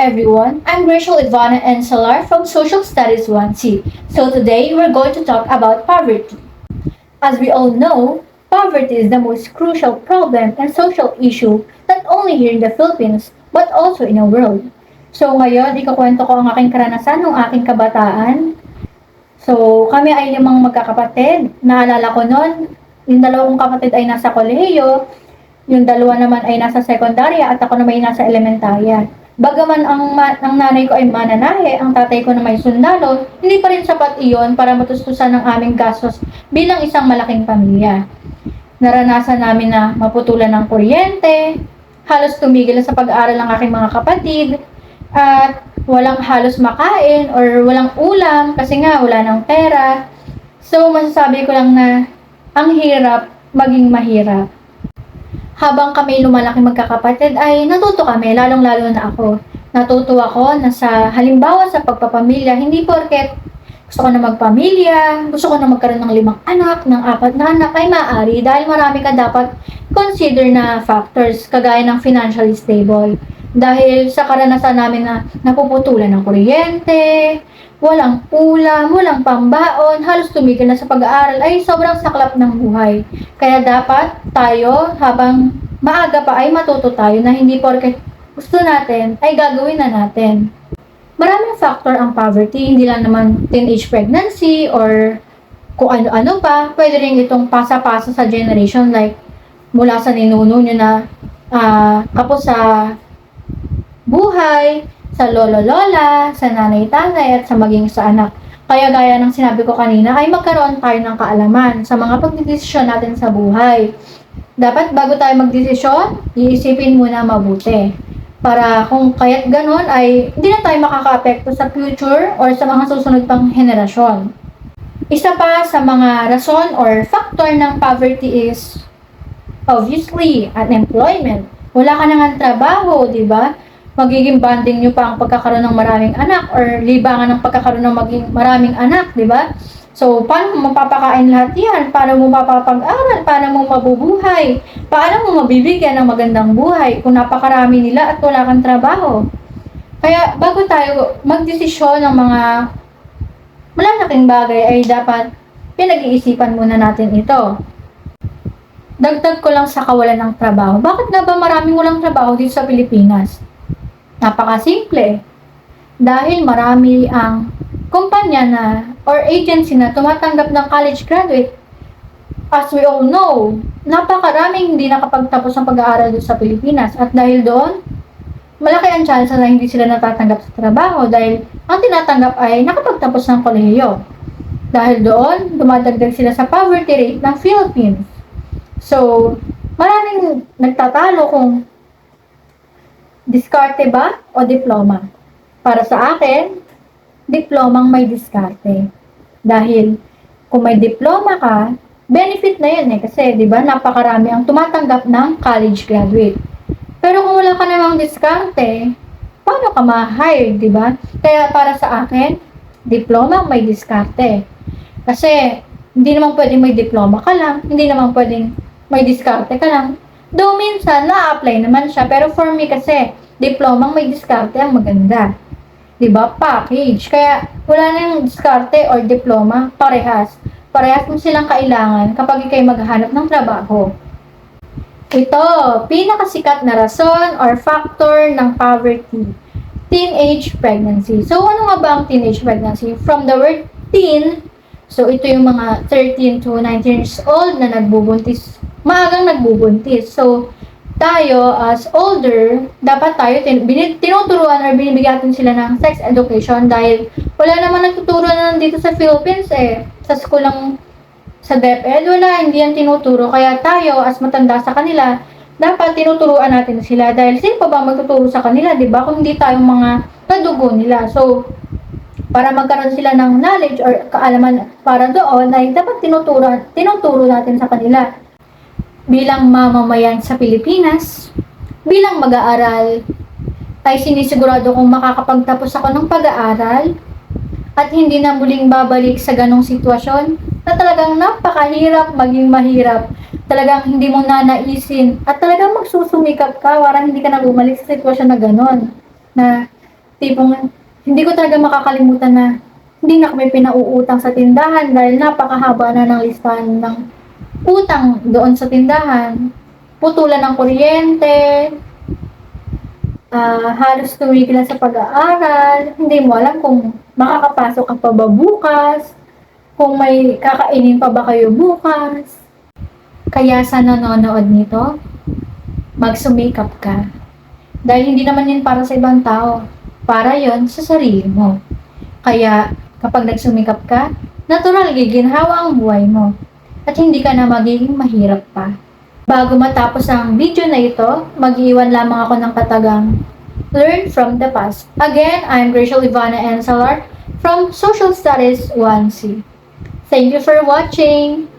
everyone, I'm Rachel Ivana Ensalar from Social Studies 1C. So today we're going to talk about poverty. As we all know, poverty is the most crucial problem and social issue not only here in the Philippines but also in the world. So ngayon, ikukwento ko ang aking karanasan ng aking kabataan. So kami ay 5 magkakapatid. Naalala ko noon, yung 2 kong kapatid ay nasa kolehiyo, yung 2 naman ay nasa sekundarya at ako naman ay nasa elementarya. Bagaman ang nanay ko ay mananahe, ang tatay ko na may sundalo, hindi pa rin sapat iyon para matustusan ang aming gastos bilang isang malaking pamilya. Naranasan namin na maputulan ng kuryente, halos tumigil na sa pag-aaral ng aking mga kapatid, at walang halos makain or walang ulam kasi nga wala ng pera. So masasabi ko lang na ang hirap maging mahirap. Habang kami lumalaki magkakapatid ay natuto kami, lalong-lalo na ako. Natuto ako na halimbawa sa pagpapamilya, hindi porket gusto ko na magpamilya, gusto ko na magkaroon ng 5 anak, ng 4 na anak ay maaari dahil marami ka dapat consider na factors kagaya ng financially stable. Dahil sa karanasan namin na napuputulan ng kuryente, walang ulam, walang pambaon, halos tumigil na sa pag-aaral ay sobrang saklap ng buhay. Kaya dapat tayo habang maaga pa ay matuto tayo na hindi porket gusto natin ay gagawin na natin. Maraming factor ang poverty, hindi lang naman teenage pregnancy or kung ano-ano pa. Pwede rin itong pasa-pasa sa generation like mula sa ninuno nyo na kapos sa buhay, sa lolo-lola, sa nanay-tatay, at sa maging sa anak. Kaya gaya ng sinabi ko kanina, ay magkaroon tayo ng kaalaman sa mga pagdidesisyon natin sa buhay. Dapat bago tayo magdesisyon, iisipin muna mabuti. Para kung kaya't ganon ay hindi na tayo makaka-apekto sa future or sa mga susunod pang henerasyon. Isa pa sa mga rason or factor ng poverty is obviously unemployment. Wala ka nang trabaho, di ba? Magiging bonding nyo pa ang pagkakaroon ng maraming anak or libangan ng pagkakaroon ng maging maraming anak, di ba? So, paano mo mapapakain lahat yan? Paano mo mapapag-aral? Paano mo mabubuhay? Paano mo mabibigyan ng magandang buhay kung napakarami nila at wala kang trabaho? Kaya, bago tayo magdesisyon ng mga malalaking bagay ay dapat pinag-iisipan muna natin ito. Dagdag ko lang sa kawalan ng trabaho. Bakit na ba maraming walang trabaho dito sa Pilipinas? Napakasimple. Dahil marami ang kumpanya na or agency na tumatanggap ng college graduate. As we all know, napakaraming hindi nakapagtapos ng pag-aaral dito sa Pilipinas. At dahil doon, malaki ang chance na hindi sila natatanggap sa trabaho dahil ang tinatanggap ay nakapagtapos ng kolehiyo. Dahil doon, dumadagdag sila sa poverty rate ng Philippines. So, maraming nagtatalo kung diskarte ba o diploma? Para sa akin, diplomang may diskarte. Dahil kung may diploma ka, benefit na yun kasi 'di ba napakarami ang tumatanggap ng college graduate. Pero kung wala ka namang diskarte, paano ka ma-hire, 'di ba? Kaya para sa akin, diploma may diskarte. Kasi hindi naman pwedeng may diploma ka lang, hindi naman pwedeng may diskarte ka lang. Though minsan, na-apply naman siya. Pero for me kasi, diplomang may diskarte ang maganda. Diba? Package. Kaya, wala na yung diskarte or diploma, parehas. Parehas mo silang kailangan kapag ikay maghahanap ng trabaho. Ito, pinakasikat na rason or factor ng poverty. Teenage pregnancy. So, ano nga ba ang teenage pregnancy? From the word teen, so ito yung mga 13 to 19 years old na nagbubuntis, maagang nagbubuntis. So, tayo as older, dapat tayo tinuturuan or binibigyan natin sila ng sex education dahil wala naman nagtuturo na dito sa Philippines Sa school lang sa DepEd, wala, hindi yan tinuturo. Kaya tayo, as matanda sa kanila, dapat tinuturuan natin sila dahil sino pa ba magtuturo sa kanila, di ba? Kung hindi tayong mga kadugo nila. So, para magkaroon sila ng knowledge or kaalaman para doon, ay dapat tinuturo natin sa kanila. Bilang mamamayan sa Pilipinas, bilang mag-aaral, ay sinisigurado kong makakapagtapos ako ng pag-aaral at hindi na muling babalik sa ganong sitwasyon na talagang napakahirap maging mahirap. Talagang hindi mo nanaisin at talagang magsusumikap ka para hindi ka na bumalik sa sitwasyon na ganon. Na Tipong hindi ko talaga makakalimutan na hindi na kami pinauutang sa tindahan dahil napakahaba na ng listahan ng utang doon sa tindahan. Putulan ng kuryente, halos tumigil na sa pag-aaral, hindi mo alam kung makakapasok ka pa ba bukas, kung may kakainin pa ba kayo bukas. Kaya sa nanonood nito, magsumikap ka. Dahil hindi naman yun para sa ibang tao, para yon sa sarili mo. Kaya kapag nagsumikap ka, natural giginhawa ang buhay mo at hindi ka na magiging mahirap pa. Bago matapos ang video na ito, mag-iwan lamang ako ng katagang Learn from the Past. Again, I'm Rachel Ivana Ensalar from Social Studies 1C. Thank you for watching!